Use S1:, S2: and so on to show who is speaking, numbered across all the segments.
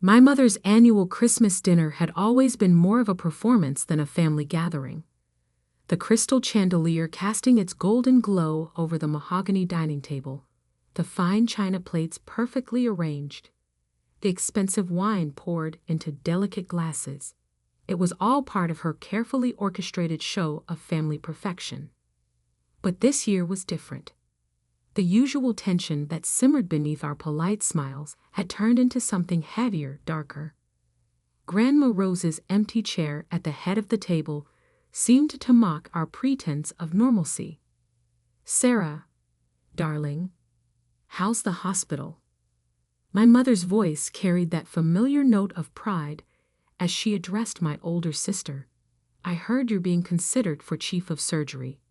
S1: My mother's annual Christmas dinner had always been more of a performance than a family gathering. The crystal chandelier casting its golden glow over the mahogany dining table, the fine china plates perfectly arranged, the expensive wine poured into delicate glasses. It was all part of her carefully orchestrated show of family perfection. But this year was different. The usual tension that simmered beneath our polite smiles had turned into something heavier, darker. Grandma Rose's empty chair at the head of the table seemed to mock our pretense of normalcy. "Sarah, darling, how's the hospital?" My mother's voice carried that familiar note of pride as she addressed my older sister. "I heard you're being considered for chief of surgery."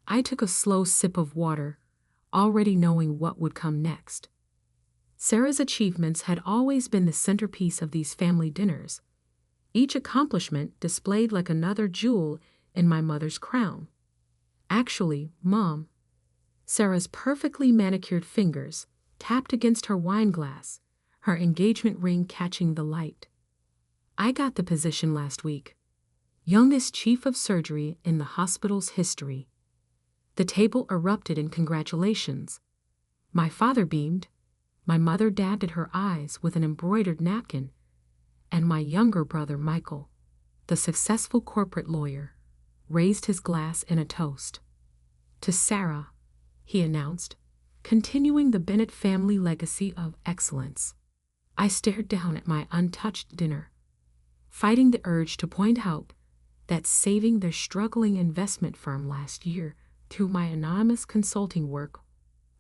S1: I took a slow sip of water, already knowing what would come next. Sarah's achievements had always been the centerpiece of these family dinners, each accomplishment displayed like another jewel in my mother's crown. "Actually, Mom," Sarah's perfectly manicured fingers tapped against her wine glass, her engagement ring catching the light. "I got the position last week. Youngest chief of surgery in the hospital's history." The table erupted in congratulations. My father beamed, my mother dabbed at her eyes with an embroidered napkin, and my younger brother Michael, the successful corporate lawyer, raised his glass in a toast. "To Sarah," he announced, continuing the Bennett family legacy of excellence. I stared down at my untouched dinner, fighting the urge to point out that saving their struggling investment firm last year through my anonymous consulting work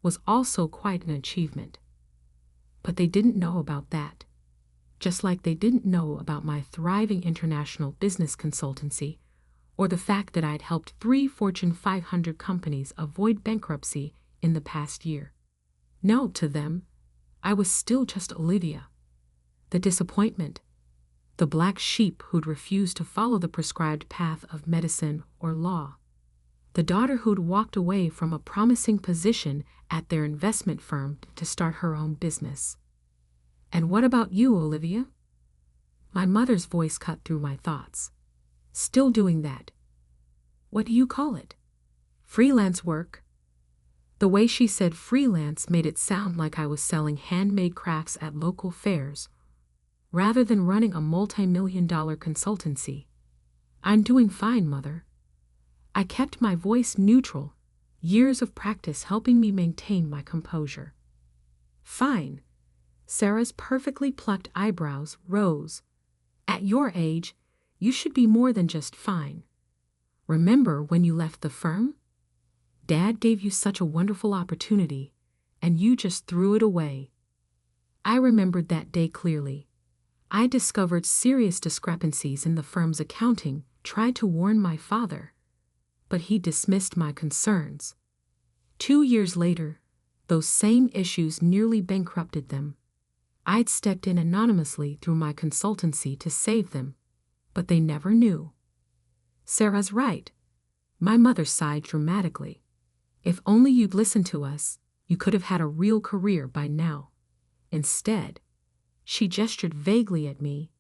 S1: was also quite an achievement. But they didn't know about that, just like they didn't know about my thriving international business consultancy or the fact that I'd helped 3 Fortune 500 companies avoid bankruptcy in the past year. No, to them, I was still just Olivia, the disappointment, the black sheep who'd refused to follow the prescribed path of medicine or law, the daughter who'd walked away from a promising position at their investment firm to start her own business. "And what about you, Olivia?" My mother's voice cut through my thoughts. "Still doing that. What do you call it? Freelance work?" The way she said freelance made it sound like I was selling handmade crafts at local fairs, rather than running a multi-million-dollar consultancy. "I'm doing fine, Mother." I kept my voice neutral, years of practice helping me maintain my composure. "Fine." Sarah's perfectly plucked eyebrows rose. "At your age, you should be more than just fine. Remember when you left the firm? Dad gave you such a wonderful opportunity, and you just threw it away." I remembered that day clearly. I discovered serious discrepancies in the firm's accounting, tried to warn my father, but he dismissed my concerns. 2 years later, those same issues nearly bankrupted them. I'd stepped in anonymously through my consultancy to save them, but they never knew. "Sarah's right." My mother sighed dramatically. "If only you'd listened to us, you could have had a real career by now. Instead," she gestured vaguely at me,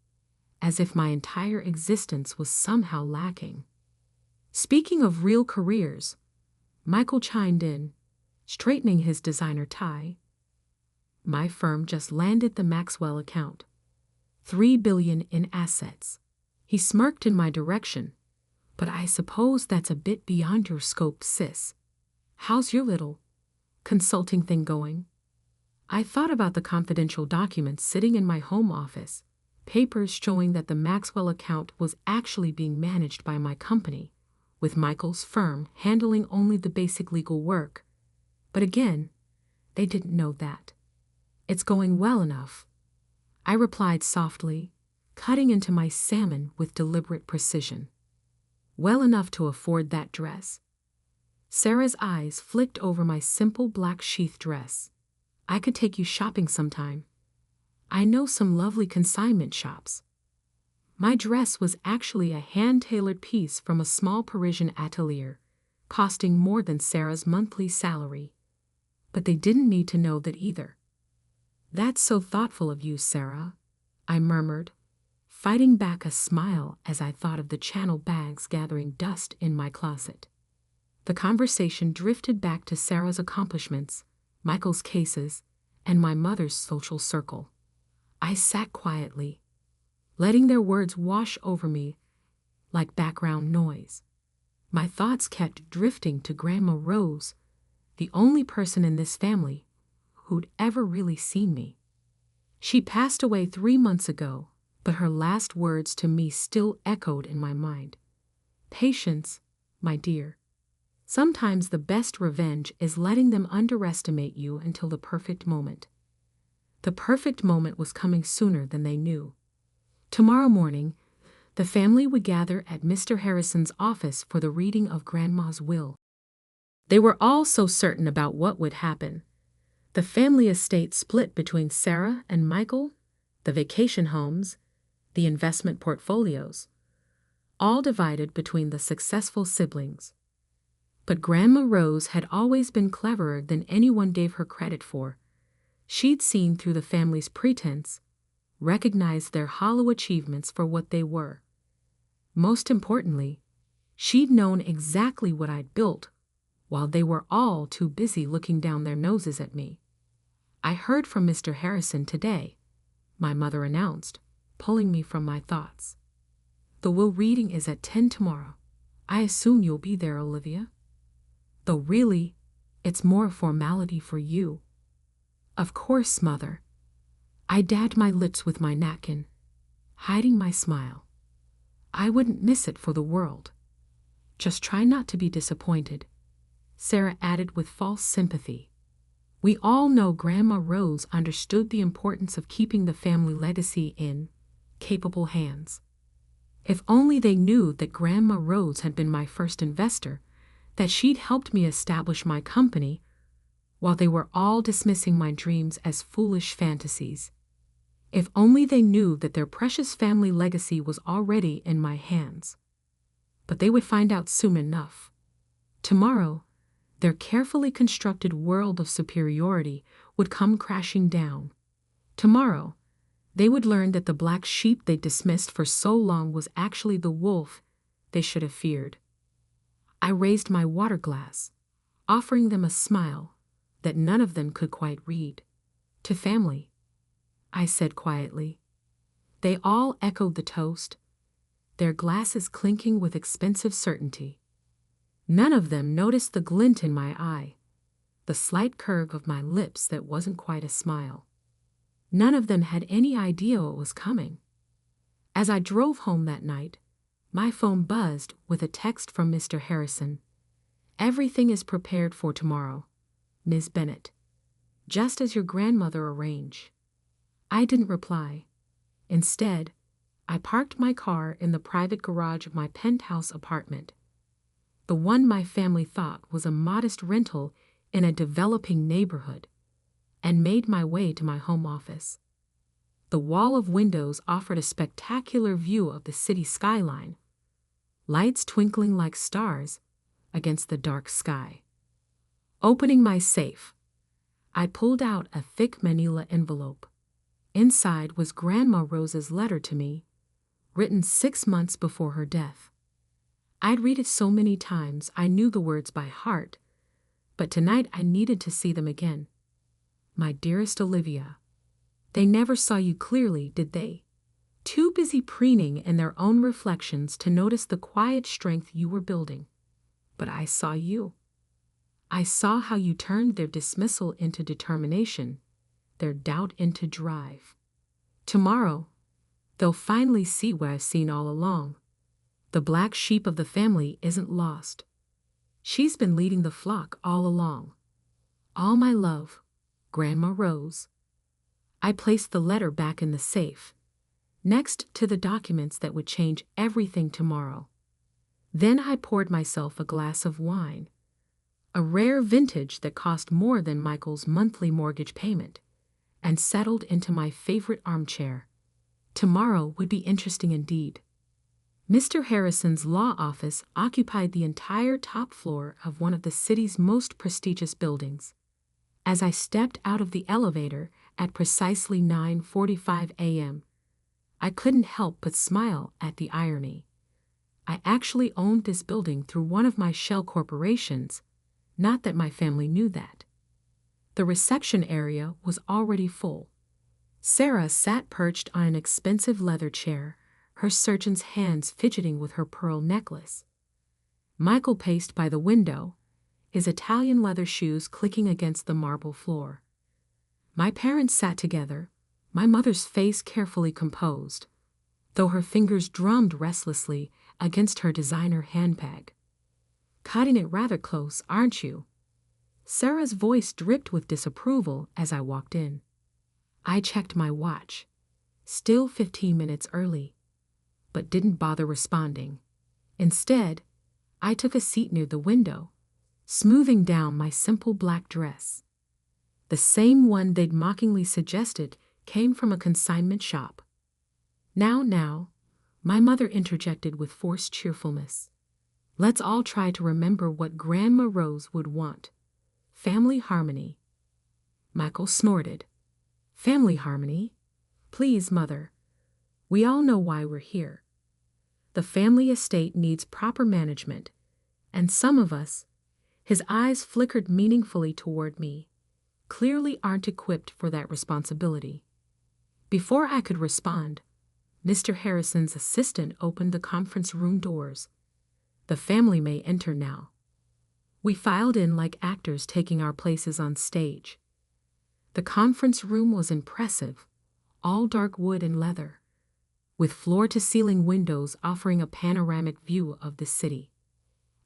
S1: as if my entire existence was somehow lacking. Speaking of real careers, Michael chimed in, straightening his designer tie. "My firm just landed the Maxwell account. $3 billion in assets." He smirked in my direction. "But I suppose that's a bit beyond your scope, sis. How's your little consulting thing going?" I thought about the confidential documents sitting in my home office, papers showing that the Maxwell account was actually being managed by my company, with Michael's firm handling only the basic legal work. But again, they didn't know that. "It's going well enough," I replied softly, cutting into my salmon with deliberate precision. "Well enough to afford that dress." Sarah's eyes flicked over my simple black sheath dress. "I could take you shopping sometime. I know some lovely consignment shops." My dress was actually a hand-tailored piece from a small Parisian atelier, costing more than Sarah's monthly salary. But they didn't need to know that either. "That's so thoughtful of you, Sarah," I murmured, fighting back a smile as I thought of the Channel bags gathering dust in my closet. The conversation drifted back to Sarah's accomplishments, Michael's cases, and my mother's social circle. I sat quietly, letting their words wash over me like background noise. My thoughts kept drifting to Grandma Rose, the only person in this family who'd ever really seen me. She passed away 3 months ago, but her last words to me still echoed in my mind. Patience, my dear. Sometimes the best revenge is letting them underestimate you until the perfect moment. The perfect moment was coming sooner than they knew. Tomorrow morning, the family would gather at Mr. Harrison's office for the reading of Grandma's will. They were all so certain about what would happen. The family estate split between Sarah and Michael, the vacation homes, the investment portfolios, all divided between the successful siblings. But Grandma Rose had always been cleverer than anyone gave her credit for. She'd seen through the family's pretense, recognized their hollow achievements for what they were. Most importantly, she'd known exactly what I'd built, while they were all too busy looking down their noses at me. I heard from Mr. Harrison today, my mother announced, pulling me from my thoughts. The will reading is at 10 tomorrow. I assume you'll be there, Olivia? Though really, it's more a formality for you. Of course, Mother. I dabbed my lips with my napkin, hiding my smile. I wouldn't miss it for the world. Just try not to be disappointed, Sarah added with false sympathy. We all know Grandma Rose understood the importance of keeping the family legacy in capable hands. If only they knew that Grandma Rose had been my first investor, that she'd helped me establish my company, while they were all dismissing my dreams as foolish fantasies. If only they knew that their precious family legacy was already in my hands. But they would find out soon enough. Tomorrow, their carefully constructed world of superiority would come crashing down. Tomorrow, they would learn that the black sheep they dismissed for so long was actually the wolf they should have feared. I raised my water glass, offering them a smile that none of them could quite read. To family, I said quietly. They all echoed the toast, their glasses clinking with expensive certainty. None of them noticed the glint in my eye, the slight curve of my lips that wasn't quite a smile. None of them had any idea what was coming. As I drove home that night, my phone buzzed with a text from Mr. Harrison. Everything is prepared for tomorrow, Ms. Bennett, just as your grandmother arranged. I didn't reply. Instead, I parked my car in the private garage of my penthouse apartment, the one my family thought was a modest rental in a developing neighborhood, and made my way to my home office. The wall of windows offered a spectacular view of the city skyline, lights twinkling like stars against the dark sky. Opening my safe, I pulled out a thick manila envelope. Inside was Grandma Rose's letter to me, written 6 months before her death. I'd read it so many times I knew the words by heart, but tonight I needed to see them again. My dearest Olivia, they never saw you clearly, did they? Too busy preening in their own reflections to notice the quiet strength you were building. But I saw you. I saw how you turned their dismissal into determination, their doubt into drive. Tomorrow, they'll finally see what I've seen all along. The black sheep of the family isn't lost. She's been leading the flock all along. All my love, Grandma Rose. I placed the letter back in the safe, next to the documents that would change everything tomorrow. Then I poured myself a glass of wine, a rare vintage that cost more than Michael's monthly mortgage payment, and settled into my favorite armchair. Tomorrow would be interesting indeed. Mr. Harrison's law office occupied the entire top floor of one of the city's most prestigious buildings. As I stepped out of the elevator at precisely 9:45 a.m., I couldn't help but smile at the irony. I actually owned this building through one of my shell corporations, not that my family knew that. The reception area was already full. Sarah sat perched on an expensive leather chair, her surgeon's hands fidgeting with her pearl necklace. Michael paced by the window, his Italian leather shoes clicking against the marble floor. My parents sat together, my mother's face carefully composed, though her fingers drummed restlessly against her designer handbag. "Cutting it rather close, aren't you?" Sarah's voice dripped with disapproval as I walked in. I checked my watch. Still 15 minutes early, but didn't bother responding. Instead, I took a seat near the window, smoothing down my simple black dress. The same one they'd mockingly suggested came from a consignment shop. Now, my mother interjected with forced cheerfulness. "Let's all try to remember what Grandma Rose would want. Family harmony." Michael snorted. "Family harmony? Please, Mother. We all know why we're here. The family estate needs proper management, and some of us," his eyes flickered meaningfully toward me, "clearly aren't equipped for that responsibility." Before I could respond, Mr. Harrison's assistant opened the conference room doors. "The family may enter now." We filed in like actors taking our places on stage. The conference room was impressive, all dark wood and leather, with floor-to-ceiling windows offering a panoramic view of the city.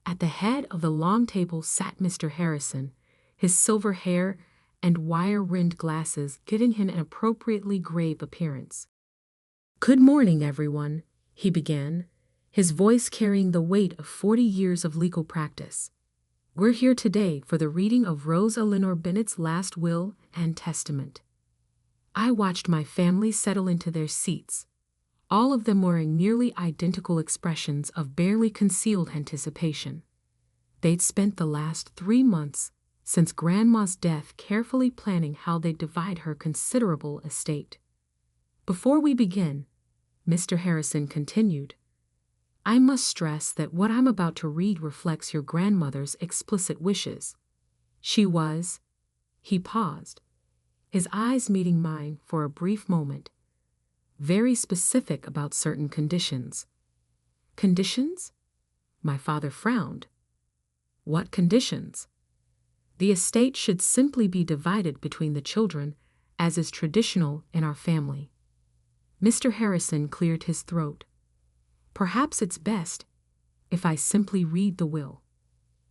S1: At the head of the long table sat Mr. Harrison, his silver hair and wire-rimmed glasses giving him an appropriately grave appearance. "Good morning, everyone," he began, his voice carrying the weight of 40 years of legal practice. "We're here today for the reading of Rose Eleanor Bennett's last will and testament." I watched my family settle into their seats, all of them wearing nearly identical expressions of barely concealed anticipation. They'd spent the last 3 months since Grandma's death carefully planning how they'd divide her considerable estate. "Before we begin," Mr. Harrison continued, "I must stress that what I'm about to read reflects your grandmother's explicit wishes. She was—" He paused, his eyes meeting mine for a brief moment, "very specific about certain conditions." "Conditions?" My father frowned. "What conditions?" "The estate should simply be divided between the children, as is traditional in our family." Mr. Harrison cleared his throat. "Perhaps it's best if I simply read the will."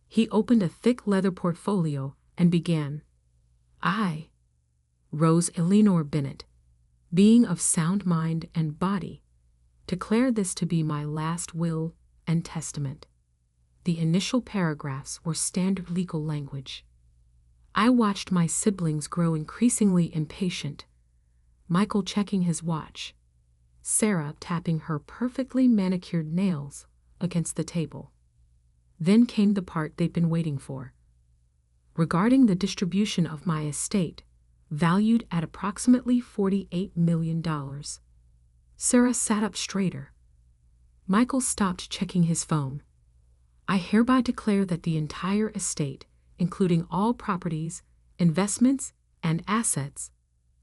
S1: He opened a thick leather portfolio and began. "I, Rose Eleanor Bennett, being of sound mind and body, declare this to be my last will and testament." The initial paragraphs were standard legal language. I watched my siblings grow increasingly impatient, Michael checking his watch, Sarah tapping her perfectly manicured nails against the table. Then came the part they'd been waiting for. "Regarding the distribution of my estate, valued at approximately $48 million. Sarah sat up straighter. Michael stopped checking his phone. "I hereby declare that the entire estate, including all properties, investments, and assets,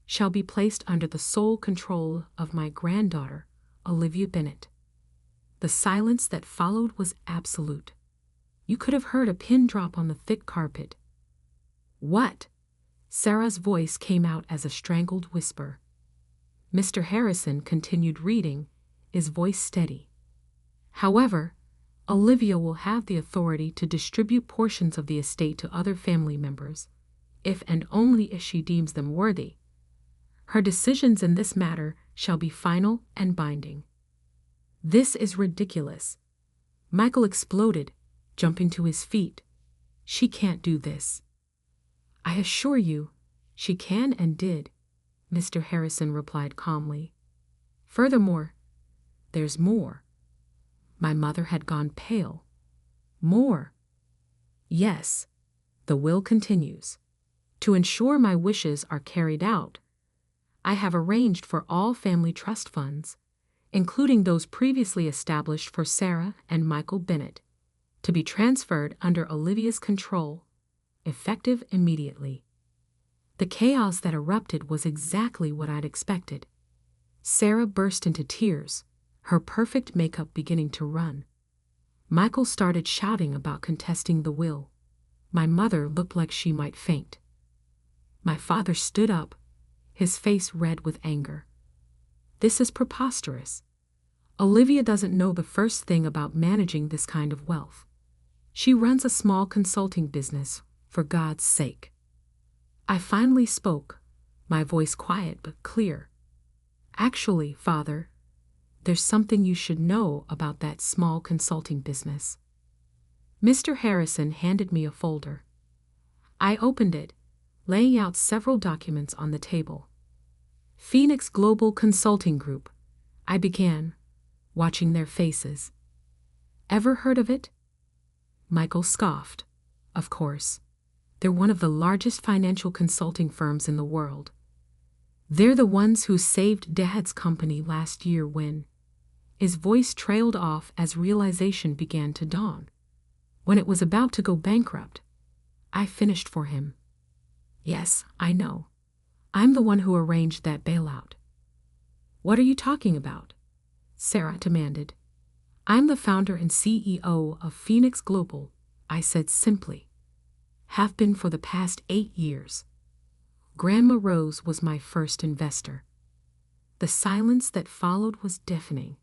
S1: shall be placed under the sole control of my granddaughter, Olivia Bennett." The silence that followed was absolute. You could have heard a pin drop on the thick carpet. "What?" Sarah's voice came out as a strangled whisper. Mr. Harrison continued reading, his voice steady. "However, Olivia will have the authority to distribute portions of the estate to other family members, if and only if she deems them worthy. Her decisions in this matter shall be final and binding." "This is ridiculous," Michael exploded, jumping to his feet. "She can't do this." "I assure you, she can and did," Mr. Harrison replied calmly. "Furthermore, there's more." My mother had gone pale. "More?" "Yes," the will continues. "To ensure my wishes are carried out, I have arranged for all family trust funds, including those previously established for Sarah and Michael Bennett, to be transferred under Olivia's control, effective immediately. The chaos that erupted was exactly what I'd expected. Sarah burst into tears, her perfect makeup beginning to run. Michael started shouting about contesting the will. My mother looked like she might faint. My father stood up, his face red with anger. This is preposterous. Olivia doesn't know the first thing about managing this kind of wealth. She runs a small consulting business, for God's sake. I finally spoke, my voice quiet but clear. Actually, Father, there's something you should know about that small consulting business. Mr. Harrison handed me a folder. I opened it, laying out several documents on the table. Phoenix Global Consulting Group, I began, watching their faces. Ever heard of it? Michael scoffed. Of course. They're one of the largest financial consulting firms in the world. They're the ones who saved Dad's company last year when... His voice trailed off as realization began to dawn. When it was about to go bankrupt, I finished for him. Yes, I know. I'm the one who arranged that bailout. What are you talking about? Sarah demanded. I'm the founder and CEO of Phoenix Global, I said simply. Have been for the past 8 years. Grandma Rose was my first investor. The silence that followed was deafening.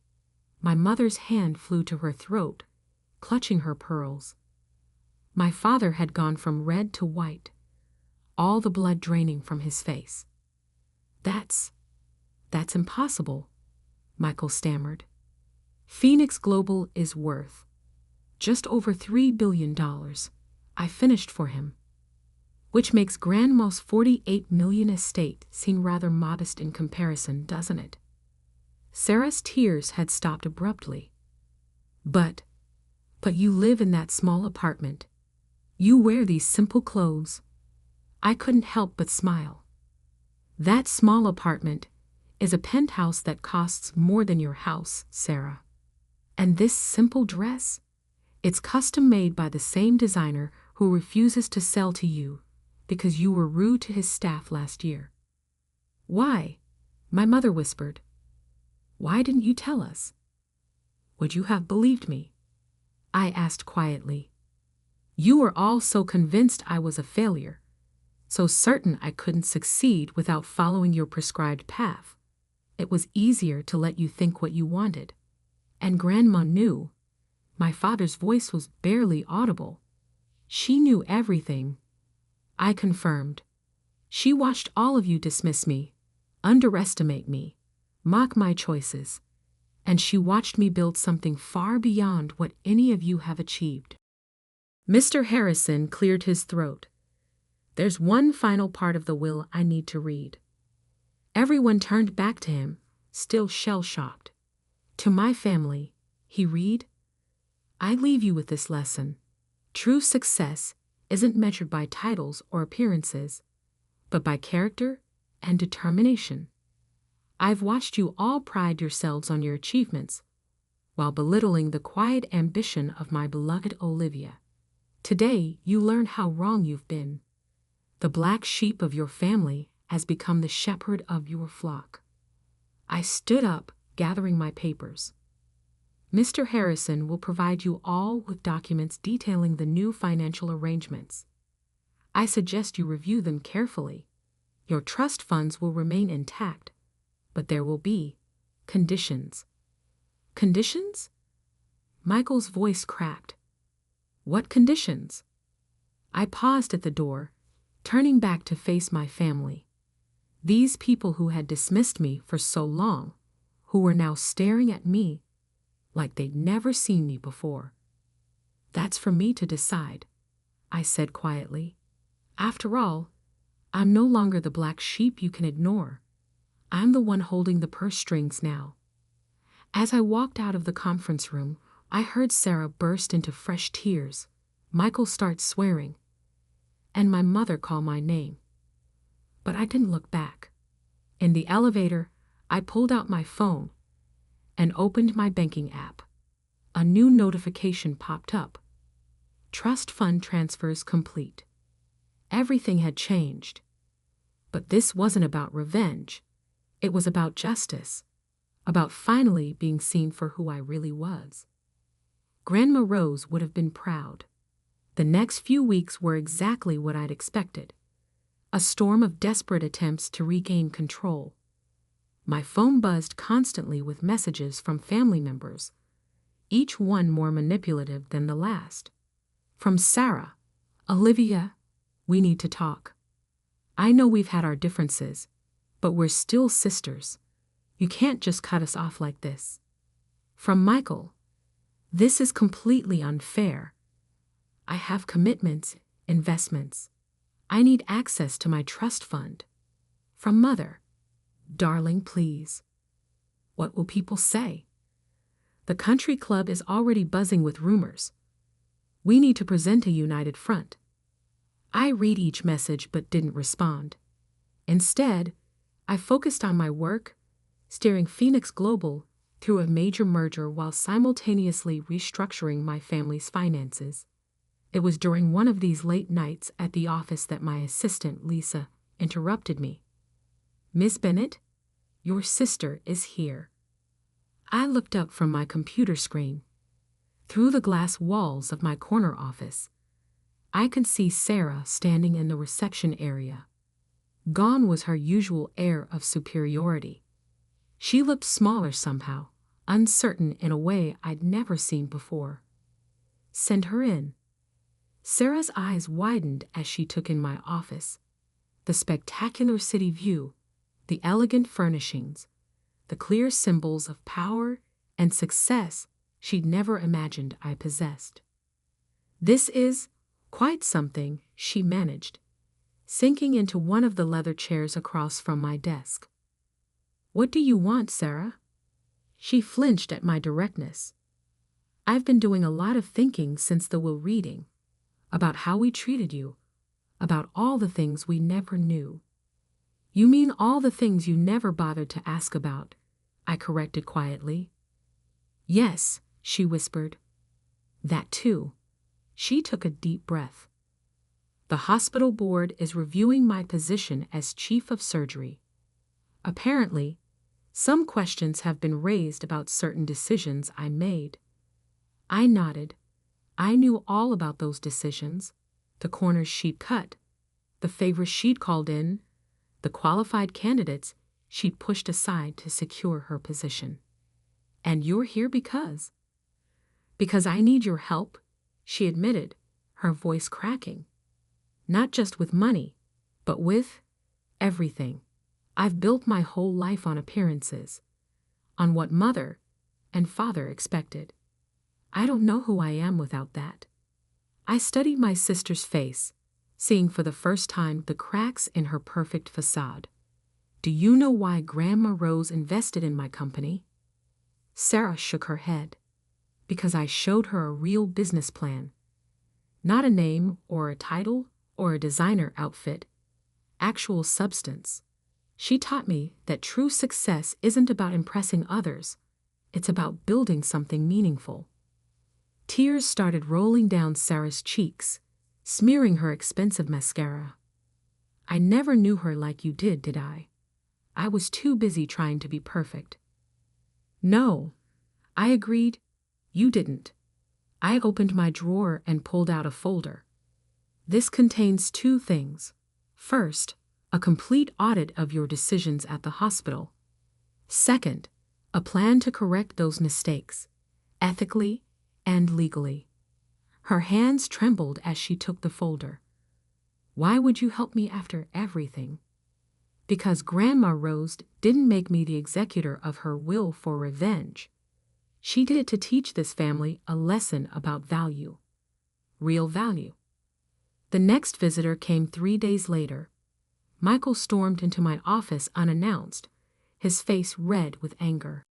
S1: My mother's hand flew to her throat, clutching her pearls. My father had gone from red to white, all the blood draining from his face. That's impossible, Michael stammered. Phoenix Global is worth just over $3 billion. I finished for him. Which makes Grandma's $48 million estate seem rather modest in comparison, doesn't it? Sarah's tears had stopped abruptly. But you live in that small apartment. You wear these simple clothes. I couldn't help but smile. That small apartment is a penthouse that costs more than your house, Sarah. And this simple dress? It's custom made by the same designer who refuses to sell to you because you were rude to his staff last year. Why? My mother whispered. Why didn't you tell us? Would you have believed me? I asked quietly. You were all so convinced I was a failure, so certain I couldn't succeed without following your prescribed path. It was easier to let you think what you wanted. And Grandma knew. My father's voice was barely audible. She knew everything. I confirmed. She watched all of you dismiss me, underestimate me, mock my choices, and she watched me build something far beyond what any of you have achieved. Mr. Harrison cleared his throat. There's one final part of the will I need to read. Everyone turned back to him, still shell-shocked. To my family, he read, I leave you with this lesson. True success isn't measured by titles or appearances, but by character and determination. I've watched you all pride yourselves on your achievements, while belittling the quiet ambition of my beloved Olivia. Today, you learn how wrong you've been. The black sheep of your family has become the shepherd of your flock. I stood up, gathering my papers. Mr. Harrison will provide you all with documents detailing the new financial arrangements. I suggest you review them carefully. Your trust funds will remain intact, but there will be conditions. Conditions? Michael's voice cracked. What conditions? I paused at the door, turning back to face my family. These people who had dismissed me for so long, who were now staring at me like they'd never seen me before. That's for me to decide, I said quietly. After all, I'm no longer the black sheep you can ignore. I'm the one holding the purse strings now. As I walked out of the conference room, I heard Sarah burst into fresh tears, Michael start swearing, and my mother call my name. But I didn't look back. In the elevator, I pulled out my phone and opened my banking app. A new notification popped up. Trust fund transfers complete. Everything had changed. But this wasn't about revenge. It was about justice. About finally being seen for who I really was. Grandma Rose would have been proud. The next few weeks were exactly what I'd expected. A storm of desperate attempts to regain control. My phone buzzed constantly with messages from family members, each one more manipulative than the last. From Sarah, "Olivia, we need to talk. I know we've had our differences, but we're still sisters. You can't just cut us off like this." From Michael, "This is completely unfair. I have commitments, investments. I need access to my trust fund." From Mother, "Darling, please. What will people say? The country club is already buzzing with rumors. We need to present a united front." I read each message but didn't respond. Instead, I focused on my work, steering Phoenix Global through a major merger while simultaneously restructuring my family's finances. It was during one of these late nights at the office that my assistant, Lisa, interrupted me. "Miss Bennett, your sister is here." I looked up from my computer screen. Through the glass walls of my corner office, I could see Sarah standing in the reception area. Gone was her usual air of superiority. She looked smaller somehow, uncertain in a way I'd never seen before. "Send her in." Sarah's eyes widened as she took in my office. The spectacular city view, the elegant furnishings, the clear symbols of power and success she'd never imagined I possessed. "This is quite something," she managed, sinking into one of the leather chairs across from my desk. "What do you want, Sarah?" She flinched at my directness. "I've been doing a lot of thinking since the will reading, about how we treated you, about all the things we never knew." "You mean all the things you never bothered to ask about," I corrected quietly. "Yes," she whispered. "That too." She took a deep breath. "The hospital board is reviewing my position as chief of surgery. Apparently, some questions have been raised about certain decisions I made." I nodded. I knew all about those decisions, the corners she'd cut, the favors she'd called in, the qualified candidates she'd pushed aside to secure her position. "And you're here because?" "Because I need your help," she admitted, her voice cracking. "Not just with money, but with everything. I've built my whole life on appearances, on what Mother and Father expected. I don't know who I am without that." I studied my sister's face, seeing for the first time the cracks in her perfect facade. "Do you know why Grandma Rose invested in my company?" Sarah shook her head. "Because I showed her a real business plan. Not a name or a title or a designer outfit. Actual substance. She taught me that true success isn't about impressing others. It's about building something meaningful." Tears started rolling down Sarah's cheeks, smearing her expensive mascara. "I never knew her like you did I? I was too busy trying to be perfect." "No," I agreed. "You didn't." I opened my drawer and pulled out a folder. "This contains two things. First, a complete audit of your decisions at the hospital. Second, a plan to correct those mistakes, ethically and legally." Her hands trembled as she took the folder. "Why would you help me after everything?" "Because Grandma Rose didn't make me the executor of her will for revenge. She did it to teach this family a lesson about value. Real value." The next visitor came 3 days later. Michael stormed into my office unannounced, his face red with anger.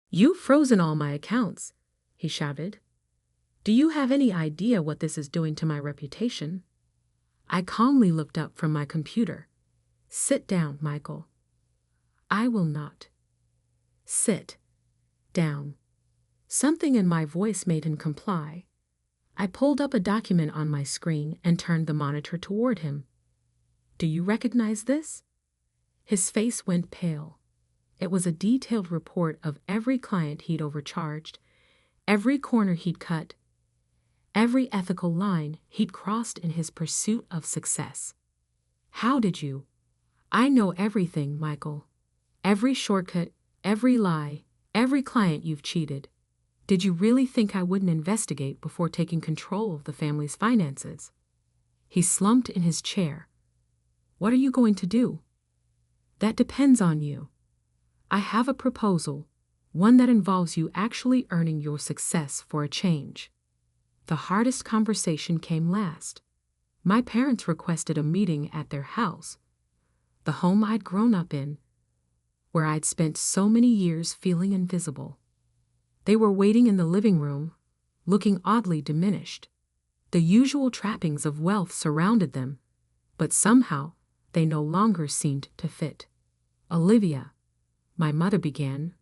S1: "You've frozen all my accounts," he shouted. "Do you have any idea what this is doing to my reputation?" I calmly looked up from my computer. "Sit down, Michael." "I will not." "Sit." Down. Something in my voice made him comply. I pulled up a document on my screen and turned the monitor toward him. Do you recognize this? His face went pale. It was a detailed report of every client he'd overcharged, every corner he'd cut, every ethical line he'd crossed in his pursuit of success. How did you? I know everything, Michael. Every shortcut, every lie, every client you've cheated. Did you really think I wouldn't investigate before taking control of the family's finances? He slumped in his chair. What are you going to do? That depends on you. I have a proposal, one that involves you actually earning your success for a change. The hardest conversation came last. My parents requested a meeting at their house, the home I'd grown up in, where I'd spent so many years feeling invisible. They were waiting in the living room, looking oddly diminished. The usual trappings of wealth surrounded them, but somehow they no longer seemed to fit. Olivia, my mother began,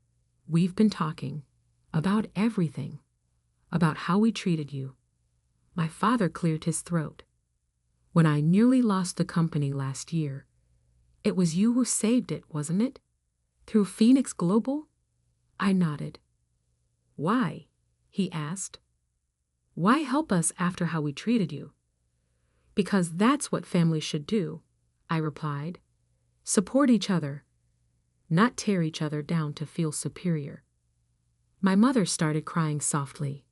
S1: we've been talking about everything, about how we treated you. My father cleared his throat. When I nearly lost the company last year, it was you who saved it, wasn't it? Through Phoenix Global? I nodded. Why? He asked. Why help us after how we treated you? Because that's what families should do, I replied. Support each other, not tear each other down to feel superior. My mother started crying softly.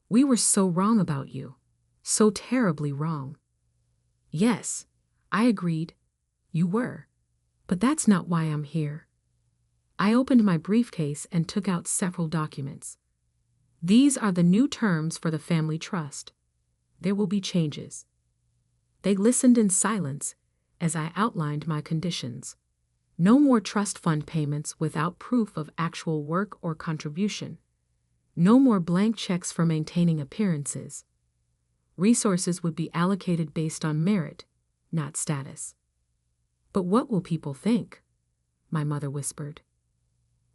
S1: We were so wrong about you, so terribly wrong. Yes, I agreed, you were, but that's not why I'm here. I opened my briefcase and took out several documents. These are the new terms for the family trust. There will be changes. They listened in silence as I outlined my conditions. No more trust fund payments without proof of actual work or contribution. No more blank checks for maintaining appearances. Resources would be allocated based on merit, not status. But what will people think? My mother whispered.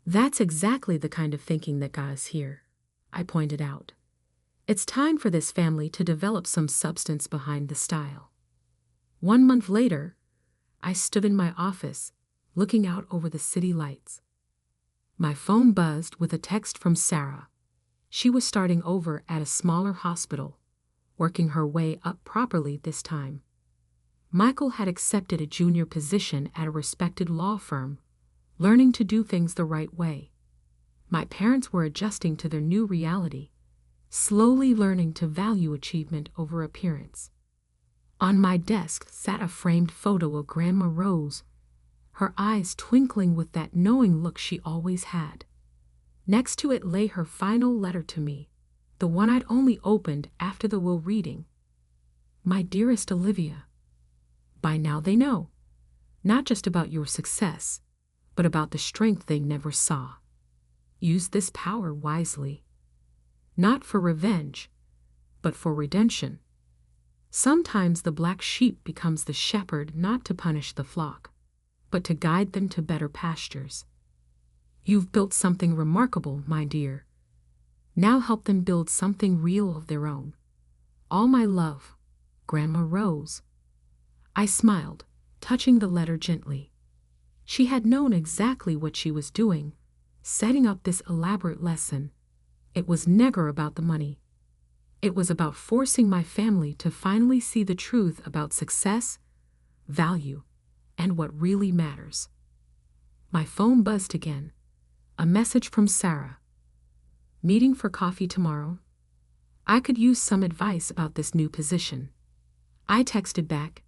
S1: That's exactly the kind of thinking that got us here, I pointed out. It's time for this family to develop some substance behind the style. 1 month later, I stood in my office, looking out over the city lights. My phone buzzed with a text from Sarah. She was starting over at a smaller hospital, working her way up properly this time. Michael had accepted a junior position at a respected law firm, learning to do things the right way. My parents were adjusting to their new reality, slowly learning to value achievement over appearance. On my desk sat a framed photo of Grandma Rose, her eyes twinkling with that knowing look she always had. Next to it lay her final letter to me, the one I'd only opened after the will reading. My dearest Olivia, by now they know, not just about your success, but about the strength they never saw. Use this power wisely. Not for revenge, but for redemption. Sometimes the black sheep becomes the shepherd not to punish the flock, but to guide them to better pastures. You've built something remarkable, my dear. Now help them build something real of their own. All my love, Grandma Rose. I smiled, touching the letter gently. She had known exactly what she was doing, setting up this elaborate lesson. It was never about the money. It was about forcing my family to finally see the truth about success, value, and what really matters. My phone buzzed again. A message from Sarah. Meeting for coffee tomorrow? I could use some advice about this new position. I texted back,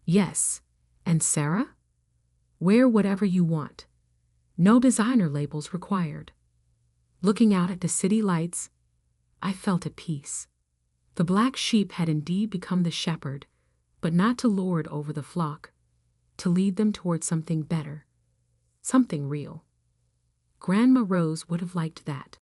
S1: yes. And Sarah? Wear whatever you want. No designer labels required. Looking out at the city lights, I felt at peace. The black sheep had indeed become the shepherd, but not to lord over the flock, to lead them toward something better, something real. Grandma Rose would have liked that.